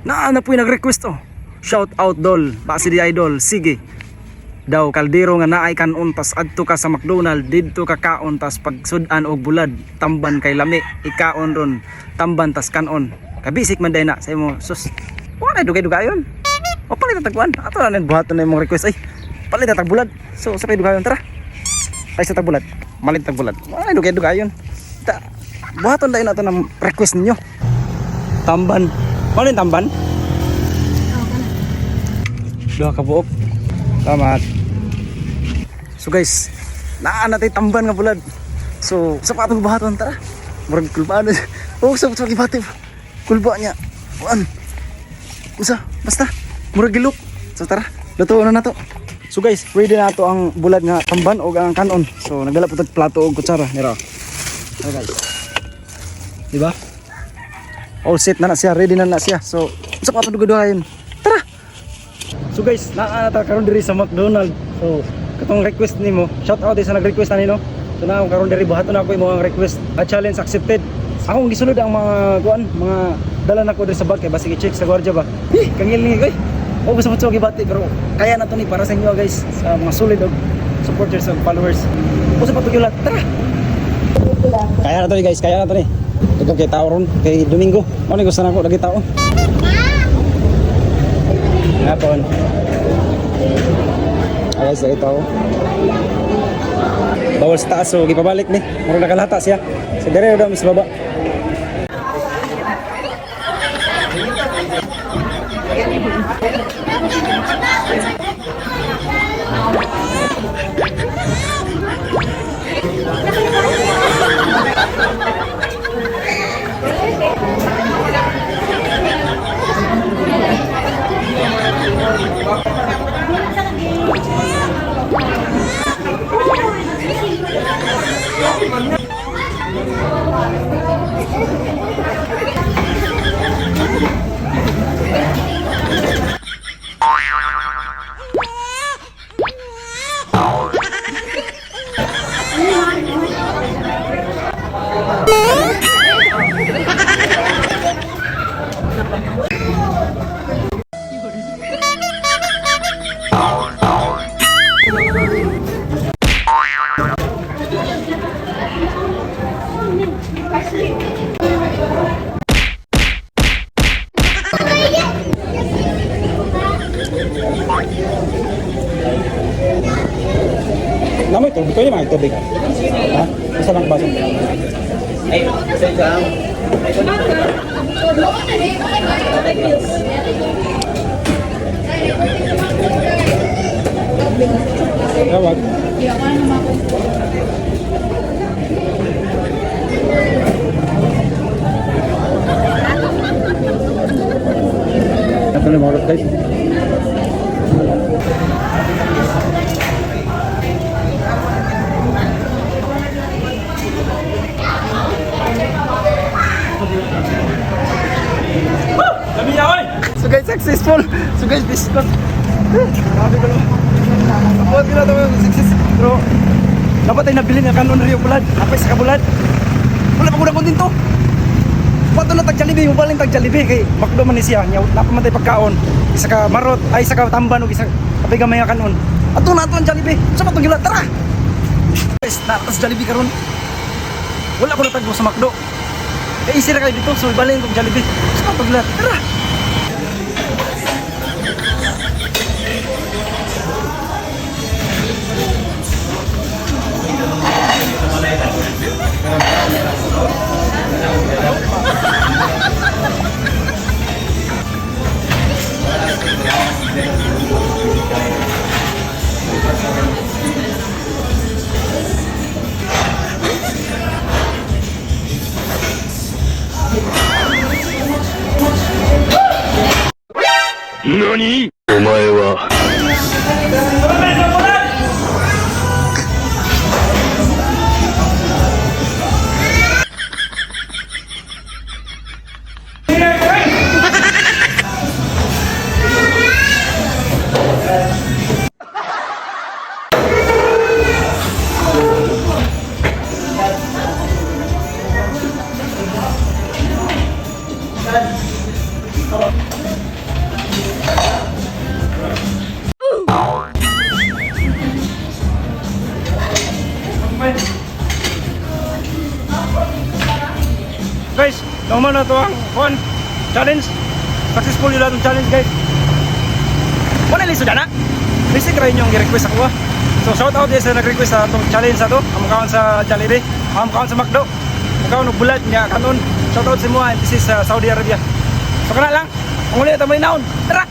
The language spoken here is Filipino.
Na po yung nag-request oh. Shout out dol, basi di idol. Sige. Daw kaldero nga naay kanon tas adto ka sa McDonald didto ka kaon tas pagsudan og bulad tamban kay lami ikaon ron tamban tas kanon. Kabisik man day na sa imo sus. Wala dugay-dugayon. O palit tagkuan. Ato na buhaton na imong request ay. Palit tag bulad. So sa dugayon tara. Ay sa tagbulat. Malit tagbulat. Wala dugay-dugayon. Buhaton day nato ng request ninyo. Tamban. Ano yung tamban? Duha ka buok. Salamat. So guys, naa natin tamban nga bulad. So, sa patong buhaton tara. Murag kulbaan. Oh, sa gibati. Kulba niya. Kuan. Usa, basta. Murag gilok. So tara, lutuon na to. So guys, ready na to ang bulad nga tamban o ang kanon. So nagdala po tag plato o kutsara. Nira. Okay guys. Diba? All set na siya, ready na siya. So, sa patong dugaduhayon. Tara. So guys, naa ta karon diri sa McDonald. So, katong request nimo, shout out sa nag-request nino. So na karon diri buhaton ako imong request. A challenge accepted. Akong gisulod ang mga kuan, mga dala nako diri sa bag kay basig i-check sa gwardiya ba. Kangil ni oy. O gusto mo gibati pero kaya na to ni para sa inyo guys, sa mga solid og supporters and followers. Usa pa pagkulat. Tara. Kaya na to ni guys, kaya na to ni. Dagang kay tao ron kay Domingo. Ano gusto nako dagi tao. Hapon. Ay sa ito. Bawal sa taas so gipabalik ni. Murag nakalata siya. Sa dire daw mis baba. Namoy tubig ko yung tubig. Ha? Isa lang baso. Ay, saan? Tawag. Ito na mga guys. So guys, successful. So guys, biscuit. Grabe ko lang. Abot ko na ito success. Pero dapat ay nabili nga kanon rin yung bulad. Apay sa kabulad. Wala pa ko na kontento. Pato na tag-Jollibee. Mubaling tag-Jollibee. Kay makdo man ni siya. Napamantay pagkaon. Isa ka marot. Ay isa ka tamban. O isa kapay gamay nga kanon. Ato na ito ang Jollibee. Sa patong gila. Tara! Guys, natas Jollibee karon. Wala ko na tagbo sa makdo. Eh easy na kayo dito. So ibalin kong Jollibee. Sa patong gila. Tara! NANI?! お前は So Guys, naman na to ang challenge. Successful yun ang challenge, guys. Wala liso dyan, ha? Basic rin yung i-request ako, ha? So, shout out din sa nag-request sa itong challenge na to. Ang mukhaon sa Jollibee, ang mukhaon sa McDo. Mukhaon ng bulat niya, kanon. Shout out sa mga, this is Saudi Arabia. So, kana lang. Ang ulit, ito may naon. Tara!